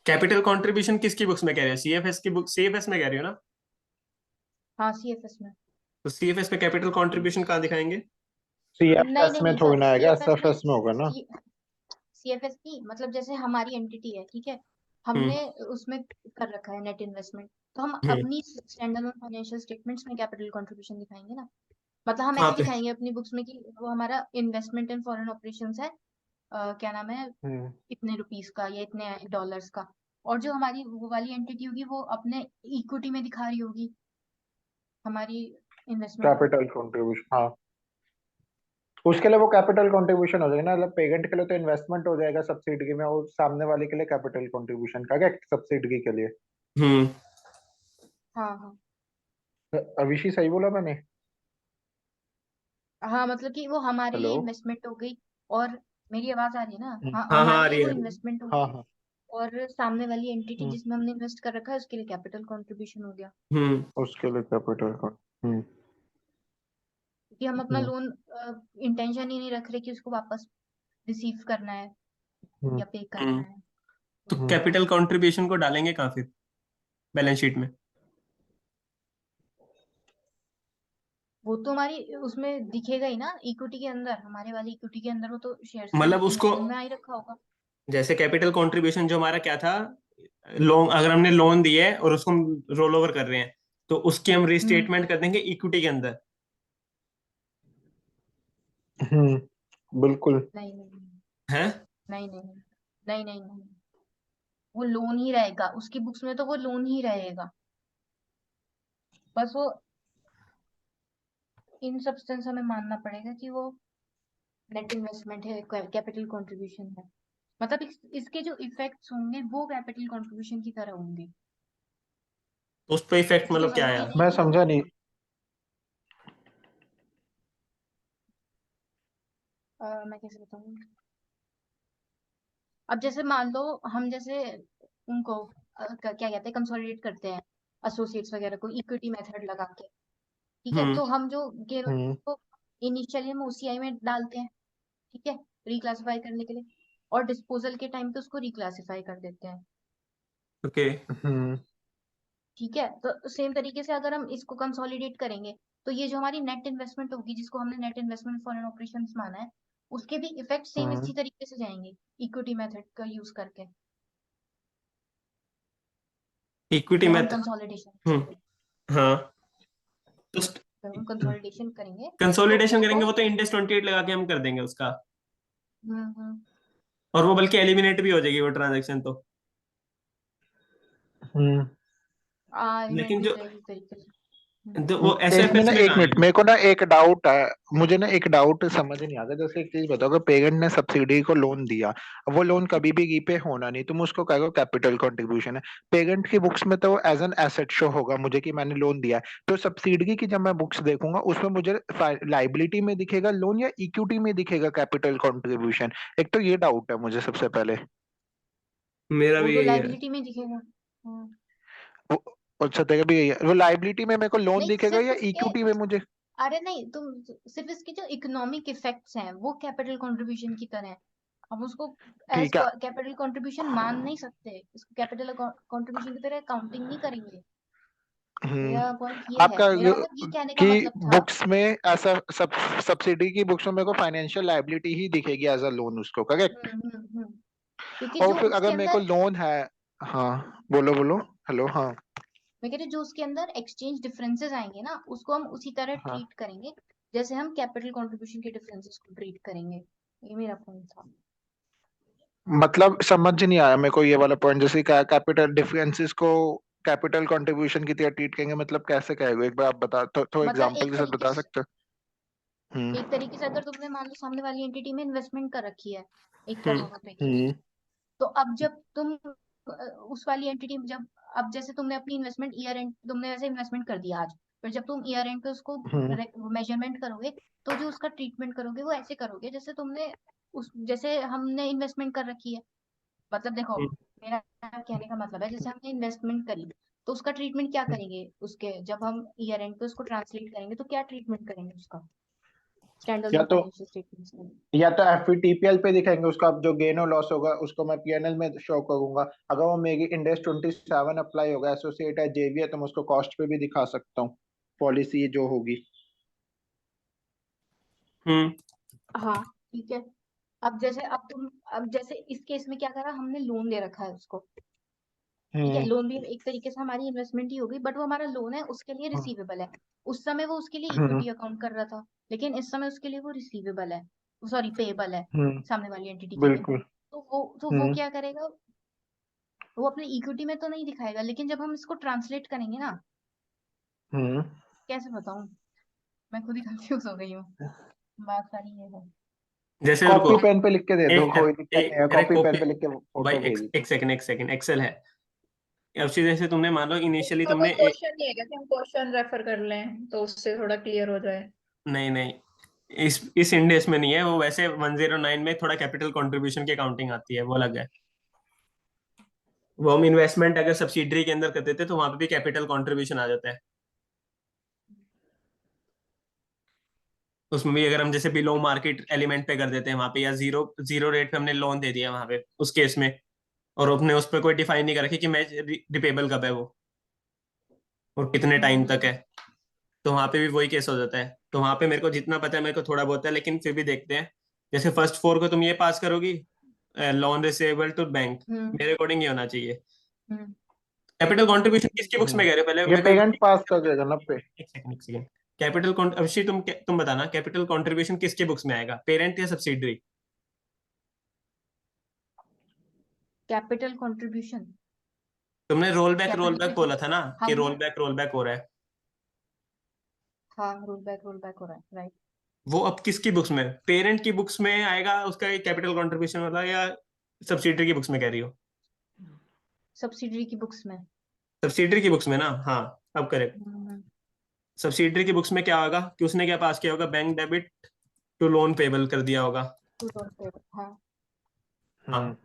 कैपिटल कंट्रीब्यूशन किसकी बुक्स में कह रहे हो? सीएफएस की बुक, सीएफएस में कह रहे हो ना? हाँ सीएफएस में। तो सीएफएस में कैपिटल कंट्रीब्यूशन कहाँ दिखाएंगे? नहीं सीएफएस नहीं में नहीं थोड़ी सॉरी, ना आएगा, सीएफएस नहीं। एसएफएस में होगा ना। सीएफएस की मतलब जैसे हमारी एंटिटी है, ठीक है, हम्म हमने उसमें कर रखा है नेट इन्वेस्टमेंट, तो हम हम्म अपनी स्टैंडर्ड अलोन फाइनेंशियल स्टेटमेंट्स में कैपिटल कंट्रीब्यूशन दिखाएंगे ना। मतलब हम कहाँ ऐसे पे? दिखाएंगे अपनी बुक्स में कि वो हमारा इन्वेस्टमेंट इन फॉरेन ऑपरेशंस है, क्या नाम है, हम्म इतने रुपीस का या इतने डॉलर्स का। और जो हमारी वो वाली एंटिटी होगी वो अपने इक्विटी में दिखा रही होगी हमारी इन्वेस्टमेंट को। कैपिटल कंट्रीब्यूशन, हाँ। उसके लिए वो कैपिटल कंट्रीब्यूशन हो जाएगा ना, मतलब पेरेंट के लिए तो इन्वेस्टमेंट हो जाएगा सब्सिडी में, और सामने वाले के लिए कैपिटल कंट्रीब्यूशन का क्या सब्सिडी के लिए। हम्म हाँ हाँ अविशी सही बोला मैंने? हाँ, मतलब कि वो हमारे लिए हेलो। इन्वेस्टमेंट हो गई। और मेरी आवाज आ रही है ना, हाँ हाँ हाँ हमारे आ लिए रही वो है। इन्वेस्टमेंट हो हाँ गई। हाँ। और सामने वाली एंटिटी हम्म, जिसमें हमने इन्वेस्ट कर रखा है उसके लिए कैपिटल कंट्रीब्यूशन हो गया। उसके लिए कैपिटल क्योंकि हम अपना हम्म लोन इंटेंशन ही नहीं रख रहे कि उसको वापस रिसीव करना है हम्म या पे करना हम्म है। तो हम्म कैपिटल कंट्रीब्यूशन को डालेंगे कहाँ फिर बैलेंस शीट में? वो तो हमारी उसमें दिखेगा ही ना, इक्विटी के अंदर, हमारे वाली इक्विटी के अंदर वो तो शेयर्स की मतलब उसको, इन्वेस्टमेंट में आ ही रखा होगा। जैसे कैपिटल कंट्रीब्यूशन जो हमारा क्या था, लोन, अगर हमने लोन दिया है और उसको हम रोल ओवर कर रहे हैं तो उसकी हम हम्म रिस्टेटमेंट कर देंगे इक्विटी के अंदर। बिल्कुल। नहीं नहीं नहीं है? नहीं नहीं नहीं नहीं नहीं नहीं, वो लोन ही रहेगा उसकी बुक्स में, तो वो लोन ही रहेगा। बस वो इन सब्सटेंस हमें मानना पड़ेगा कि वो नेट इन्वेस्टमेंट है, कैपिटल कंट्रीब्यूशन है। मतलब इसके जो इफेक्ट्स होंगे वो कैपिटल कंट्रीब्यूशन की तरह होंगे। तो उस पर इफेक्ट इसके मतलब क्या मतलब ये आया? नहीं मैं कि समझा नहीं। मैं कैसे बताऊँ। अब जैसे मान लो हम जैसे उनको क्या कहते हैं कंसोलिडेट करते हैं एसोसिएट्स वगैरह को इक्विटी मेथड लगा के, ठीक है, हम्म तो हम जो गेन हम्म को इनिशियली हम ओसीआई में डालते हैं, ठीक है, रिक्लासिफाई करने के लिए, और डिस्पोजल के टाइम पे उसको रिक्लासिफाई कर देते हैं। ओके। हम्म ठीक है, तो सेम तरीके से अगर हम इसको कंसोलिडेट करेंगे तो ये जो हमारी नेट इन्वेस्टमेंट होगी जिसको हमने नेट इन्वेस्टमेंट फॉरेन ऑपरेशंस माना है, उसके भी इफेक्ट सेम हम्म इसी तरीके से जाएंगे इक्विटी मेथड का यूज करके, इक्विटी जब में हम कंसोलिडेशन हम्म हाँ। तो जब हम कंसोलिडेशन करेंगे तो कंसोलिडेशन उसको करेंगे वो तो इंडेक्स 28 लगा के हम कर देंगे उसका, हम्म। और वो बल्कि एलिमिनेट भी हो जाएगी वो ट्रांजेक्शन तो। हम्म इवेंट लेकिन भी जो रहेगी इस तरीके से। तो वो इसमें एसएफएस ना में एक ना मिनट, आएगा। मेरे को ना एक डाउट है। मुझे ना एक डाउट समझ नहीं आता। जैसे एक चीज बताओ, अगर पेरेंट ने सब्सिडी को लोन दिया, वो लोन कभी भी रीपे होना नहीं, तुम उसको कहोगे कैपिटल कंट्रीब्यूशन है। पेरेंट की बुक्स में तो वो एज एन एसेट शो होगा मुझे कि मैंने लोन दिया है। तो सब्सिडी की जब मैं बुक्स देखूंगा उसमें मुझे लाइबिलिटी में दिखेगा लोन या इक्विटी में दिखेगा कैपिटल कंट्रीब्यूशन? एक तो ये डाउट है मुझे सबसे पहले। मेरा वो भी तो यही है। लाइबिलिटी में दिखेगा। वो अच्छा तेरा भी यही है, वो लाइबिलिटी में मेरे को लोन नहीं, दिखेगा सिर्फ या उसके, इक्विटी में मुझे? अरे नहीं, तुम सिर्फ इसके जो इकोनॉमिक इफेक्ट्स हैं वो कैपिटल कंट्रीब्यूशन की तरह हैं। अब उसको एज ठीक है। कैपिटल कंट्रीब्यूशन मान नहीं सकते, इसको कैपिटल कंट्रीब्यूशन की तरह काउंटिंग नहीं करेंगे। हम्म मेरा पॉइंट ये है, आपका मेरा मतलब ये कहने का कि मतलब था। बुक्स में ऐसा सब्सिडी की बुक्स में मेरे को फाइनेंशियल लायबिलिटी ही दिखेगी एज अ लोन उसको, करेक्ट? क्योंकि और जो फिर उसके अगर मेरे को अंदर, लोन है। हाँ, बोलो बोलो। हेलो, हाँ। मैं कह रही जो उसके अंदर एक्सचेंज डिफरेंसेस आएंगे ना, उसको हम उसी तरह हाँ, ट्रीट करेंगे जैसे हम कैपिटल कंट्रीब्यूशन के डिफरेंसेस को ट्रीट करेंगे। ये मेरा पॉइंट था। मतलब समझ नहीं आया मेरे को ये वाला पॉइंट। जैसे कैपिटल डिफरेंसेस को कैपिटल कंट्रीब्यूशन की तरह ट्रीट करेंगे, मतलब कैसे कहेगा? एक बार आप बता तो मतलब एग्जांपल के साथ बता सकते हो? एक हम्म तरीके से अगर तुमने मान लो सामने वाली एंटिटी में इन्वेस्टमेंट कर रखी है 1 करोड़ हम्म रुपए की, हम्म तो अब जब तुम उस वाली एंटिटी में जब, अब जैसे तुमने अपनी इन्वेस्टमेंट ईयर एंड, तुमने वैसे इन्वेस्टमेंट कर दिया आज, फिर जब तुम ईयर एंड पे उसको हम्म मेजरमेंट करोगे, तो जो उसका ट्रीटमेंट करोगे वो ऐसे करोगे जैसे तुमने उस, जैसे हमने इन्वेस्टमेंट कर रखी है। मतलब देखो, हम्म मेरा कहने का मतलब है जैसे हमने इन्वेस्टमेंट करी, तो उसका ट्रीटमेंट क्या करेंगे, उसके जब हम ईयर एंड पे उसको ट्रांसलेट करेंगे तो क्या ट्रीटमेंट करेंगे उसका, स्टैंड या अलोन तो फाइनेंशियल स्टेटमेंट्स में। या तो एफवीटीपीएल पे दिखाएंगे उसका, अब जो गेन और लॉस होगा उसको मैं पीएनएल में शो करूंगा। अगर वो मेरी इंडेक्स 27 अप्लाई होगा, एसोसिएट है, जेवी है, तो मैं उसको कॉस्ट पे भी दिखा सकता हूँ, पॉलिसी जो होगी। हम्म हाँ, ठीक है। अब जैसे अब तुम, अब जैसे इस केस में क्या करा, हमने लोन दे रखा है उसको, ठीक है, हम्म लोन भी एक तरीके से हमारी इन्वेस्टमेंट ही होगी, बट वो हमारा लोन है, उसके लिए हम्म रिसीवेबल है। उस समय वो उसके लिए हम्म इक्विटी अकाउंट कर रहा था, लेकिन इस समय उसके लिए वो रिसीवेबल है, सॉरी पेएबल है सामने वाली एंटिटी के लिए। बिल्कुल। तो वो हम्म क्या करेगा, वो अपने इक्विटी में तो नहीं दिखाएगा, लेकिन जब हम इसको ट्रांसलेट करेंगे ना, हम्म कैसे बताऊं, मैं खुद ही कंफ्यूज हो गई हूँ, बात सारी ये है। जैसे रुको, कॉपी पेन पे लिख के दे दो, एक कोई दिक्कत नहीं है, अरे कॉपी कॉपी, पेन पे लिख के भाई फोटो भेज दो। एक सेकंड एक्सेल है। अब जैसे तुमने मान लो इनिशियली इसका कोई तुमने क्वेश्चन नहीं है क्या कि हम क्वेश्चन रेफर कर लें तो उससे थोड़ा क्लियर हो जाए? नहीं नहीं, इस इंडेक्स में नहीं है वो, वैसे 109 में थोड़ा कैपिटल कंट्रीब्यूशन की अकाउंटिंग आती है, वो अलग है। वो हम इन्वेस्टमेंट अगर सब्सिडरी के अंदर करते थे तो वहां पे भी कैपिटल कंट्रीब्यूशन आ जाता है। उसमें भी अगर हम जैसे बिलो मार्केट एलिमेंट पे कर देते हैं वहां पे, या जीरो जीरो रेट पे हमने लोन दे दिया वहां पे उस केस में, और अपने उस पर कोई डिफाइन नहीं कर रखी कि मैं रिपेबल कब है वो, और कितने टाइम तक है, तो वहां पे भी वही केस हो जाता है। तो वहां पे मेरे को जितना पता है, मेरे को थोड़ा बहुत है, लेकिन फिर भी देखते हैं। जैसे फर्स्ट फोर को तुम ये पास करोगी, लोन रिसीवेबल टू बैंक, हम्म मेरे अकॉर्डिंग ये होना चाहिए। हम्म कैपिटल कंट्रीब्यूशन किसकी बुक्स में कह रहे हो पहले ये मेरे को? पेरेंट पास कर देगा ना पे? एक सेकंड। कैपिटल अभिषेक, तुम बताना कैपिटल कंट्रीब्यूशन किसके बुक्स में आएगा, पेरेंट या सब्सिडरी? कैपिटल कंट्रीब्यूशन, तुमने रोल कैपिटल बैक पे जो बोला था ना कि हमने, रोल बैक हो रहा है, हाँ रोल बैक हो रहा है, राइट। वो अब किसकी बुक्स में, पेरेंट की बुक्स में आएगा उसका कैपिटल कंट्रीब्यूशन वाला, या सब्सिडरी की बुक्स में कह रही हो? सब्सिडरी की बुक्स में। सब्सिडरी की बुक्स में ना, हाँ, अब करेक्ट। हम्म सब्सिडरी की बुक्स में क्या होगा कि उसने क्या पास किया होगा, bank debit to loan payable कर दिया होगा। टू लोन पे, हाँ। हाँ। हम्म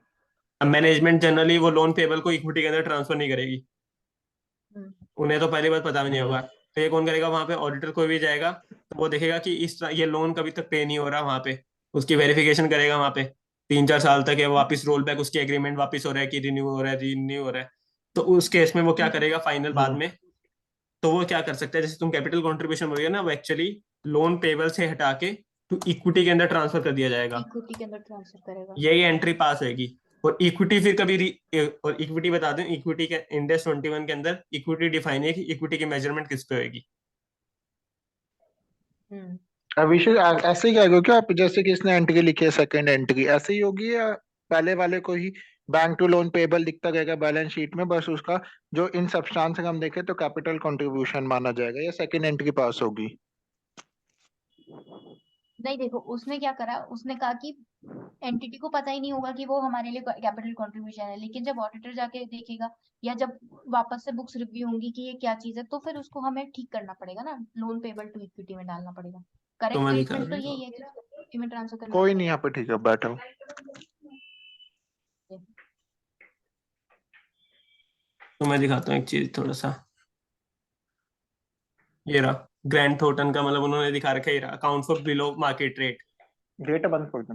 अब मैनेजमेंट जनरली वो लोन पेबल को इक्विटी के अंदर ट्रांसफर नहीं करेगी, हम्म उन्हें तो पहली बात पता भी नहीं हम्म होगा। तो ये कौन करेगा, वहां पे ऑडिटर कोई भी जाएगा तो वो देखेगा कि ये लोन कभी तक पे नहीं हो रहा, वहां पे उसकी वेरिफिकेशन करेगा वहां पे, 3-4 साल तक है वापस रोल बैक, उसकी एग्रीमेंट वापस हो रहा है कि रिन्यू हो रहा है, रिन्यू हो रहा है। तो उस केस में वो क्या हम्म करेगा फाइनल बाद हम्म में, तो वो क्या कर सकता है, जैसे तुम कैपिटल कंट्रीब्यूशन बोलिए ना, वो एक्चुअली लोन पेबल से हटा के तो इक्विटी के अंदर ट्रांसफर कर दिया जाएगा। इक्विटी के अंदर ट्रांसफर करेगा। यही एंट्री पास होगी। और इक्विटी फिर कभी और इक्विटी बता दें, इक्विटी के इंडेक्स 21 के अंदर इक्विटी डिफाइन है कि इक्विटी की मेजरमेंट किस पे होगी। हम्म अभिषेक ऐसे ही कहेगा क्या आप? जैसे कि इसने एंट्री लिखी है, सेकंड एंट्री ऐसे ही होगी, या पहले वाले को ही बैंक टू लोन पेबल दिखता रहेगा बैलेंस शीट में, बस उसका जो इन सब्सटेंस हम देखें तो कैपिटल कंट्रीब्यूशन माना जाएगा या सेकंड एंट्री पास होगी। नहीं देखो उसने क्या करा, उसने कहा कि एंटिटी को पता ही नहीं होगा कि वो हमारे लिए कैपिटल कंट्रीब्यूशन है, लेकिन जब ऑडिटर जाके देखेगा या जब वापस से बुक्स रिव्यू होंगी कि ये क्या चीज है, तो फिर उसको हमें ठीक करना पड़ेगा ना, लोन पेबल टू इक्विटी में डालना पड़ेगा। तो करेक्ट मैं दिखा ट्रीटमेंट तो देता यही हूँ, है कि उसको इक्विटी में ट्रांसफर करना कोई नहीं पड़ेगा। यहाँ पे, ठीक है बैठो। तो मैं दिखाता हूँ एक चीज थोड़ा सा। ये रहा ग्रैंड थॉर्टन का, मतलब उन्होंने दिखा रखा है, ये रहा account for below market rate gate बंद कर दो।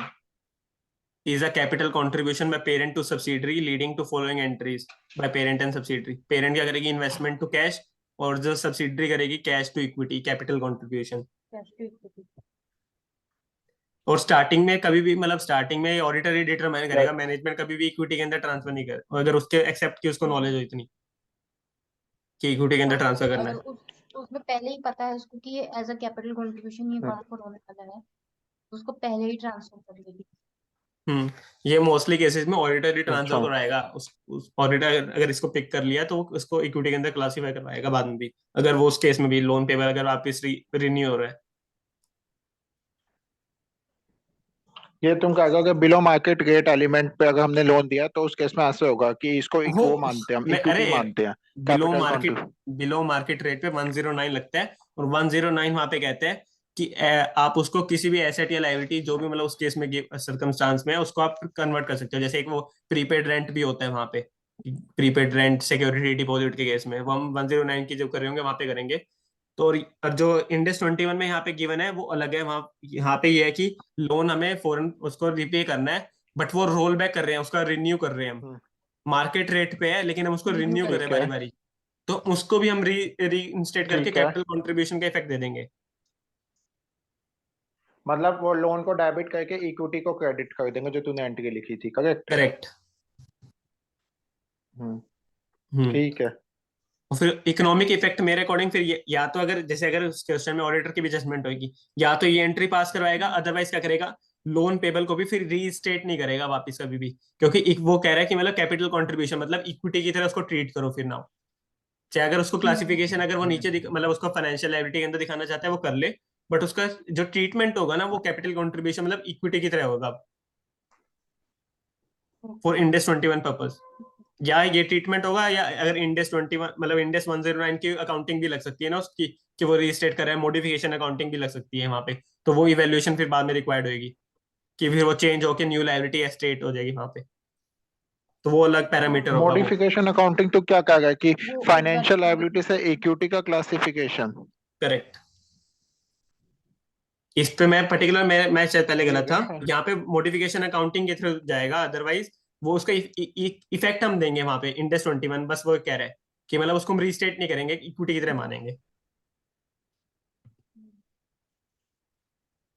is a capital contribution by parent to subsidiary leading to following entries by parent and subsidiary। Parent क्या करेगी, इन्वेस्टमेंट टू कैश, और जो सब्सिडरी करेगी cash to equity, capital contribution. Cash to equity. और starting में कभी भी, मतलब स्टार्टिंग में ऑडिटर ही डिटरमाइन करेगा, मैनेजमेंट कभी भी इक्विटी के अंदर ट्रांसफर नहीं करे, अगर उसके एक्सेप्ट की उसको नॉलेज हो इतनी कि इक्विटी के अंदर हाँ तो ट्रांसफर करना अगर है। उसमें पहले ही पता है उसको कि ये एज अ कैपिटल कंट्रीब्यूशन ये अकाउंट पर होने वाला है, तो उसको पहले ही ट्रांसफर कर देगी। ये मोस्टली केसेस में ऑडिटर ही ट्रांसफर अच्छा कराएगा, उस ऑडिटर अगर इसको पिक कर लिया तो वो इसको इक्विटी के अंदर क्लासीफाई करवाएगा बाद में भी, अगर वो उस केस में भी लोन पेपर अगर वापस रिन्यू हो रहा है। ये तुम कह कि बिलो मार्केट रेट एलिमेंट पे अगर हमने लोन दिया तो उस केस में ऐसे होगा कि इसको हो वो मानते हैं, हम मैं, इक्विटी अरे मानते हैं, below capital market country. Below market rate पे 109 लगता है, और 109 वहां पे कहते हैं कि आप उसको किसी भी एसेट या लायबिलिटी जो भी, मतलब उस केस में सर्कमस्टांस में है, उसको आप कन्वर्ट कर सकते हो। जैसे एक वो प्रीपेड रेंट भी होता है वहां पे, प्रीपेड रेंट सिक्योरिटी डिपॉजिट के केस में वो हम 109 की जब कर रहे होंगे वहां पे करेंगे। तो और जो इंडेक्स 21 में यहाँ पे गिवन है वो अलग है, वहाँ यहाँ पे ये है कि लोन हमें फौरन उसको रिपे करना है, बट वो रोल बैक कर रहे हैं, उसका रिन्यू कर रहे हैं हम, मार्केट रेट पे है लेकिन हम उसको रिन्यू रिन्यू कर रहे हैं ठीक बारी है बारी। तो उसको भी हम री इंस्टेट करके ठीक है, कैपिटल कंट्रीब्यूशन का इफेक्ट दे देंगे। मतलब वो लोन को डेबिट करके इक्विटी को क्रेडिट कर देंगे जो तूने एंट्री लिखी थी, करेक्ट। करेक्ट। हम्म हम्म। ठीक है। और फिर इकोनॉमिक इफेक्ट मेरे अकॉर्डिंग फिर या तो अगर जैसे अगर उस क्वेश्चन में ऑडिटर की भी जजमेंट होगी, या तो ये एंट्री पास करवाएगा, अदरवाइज क्या करेगा, लोन पेबल को भी फिर रीस्टेट नहीं करेगा वापस कभी भी, क्योंकि वो कह रहा है कि मतलब कैपिटल कंट्रीब्यूशन मतलब इक्विटी की तरह उसको ट्रीट करो फिर ना। चाहे अगर उसको क्लासिफिकेशन अगर वो नीचे मतलब उसको फाइनेंशियल लायबिलिटी के अंदर दिखाना चाहता है वो कर ले, बट उसका जो ट्रीटमेंट होगा ना वो कैपिटल कंट्रीब्यूशन मतलब इक्विटी की तरह होगा फॉर इंडेक्स 21 पर्पज। या ये ट्रीटमेंट होगा, या अगर इंडेक्स 21 मतलब इंडेक्स 109 की अकाउंटिंग भी लग सकती है ना उसकी, कि वो रीस्टेट कर रहा है, मॉडिफिकेशन अकाउंटिंग भी लग सकती है वहां पे, तो वो इवेल्युएशन फिर बाद में रिक्वायर्ड होगी कि फिर वो चेंज होकर न्यू लायबिलिटी एस्टेट हो जाएगी वहां पे, तो वो अलग पैरामीटर होगा वो। मॉडिफिकेशन अकाउंटिंग तो क्या कह रहा है कि वो उस वाले फाइनेंशियल लायबिलिटी से modification- इक्विटी का क्लासिफिकेशन। करेक्ट। इस पे मैं पर्टिकुलर मैं शायद पहले गलत ठीक था, है यहाँ पे मॉडिफिकेशन अकाउंटिंग के थ्रू जाएगा, अदरवाइज वो उसका इफेक्ट हम देंगे वहां पे इंडेक्स 21, बस वो कह रहा है कि मतलब उसको हम रीस्टेट नहीं करेंगे, इक्विटी की तरह मानेंगे।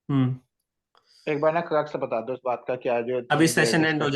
हम्म। एक बार ना क्रक्स बता दो इस बात का, क्या जो अभी इतनी देर सेशन एंड हो डिस्कस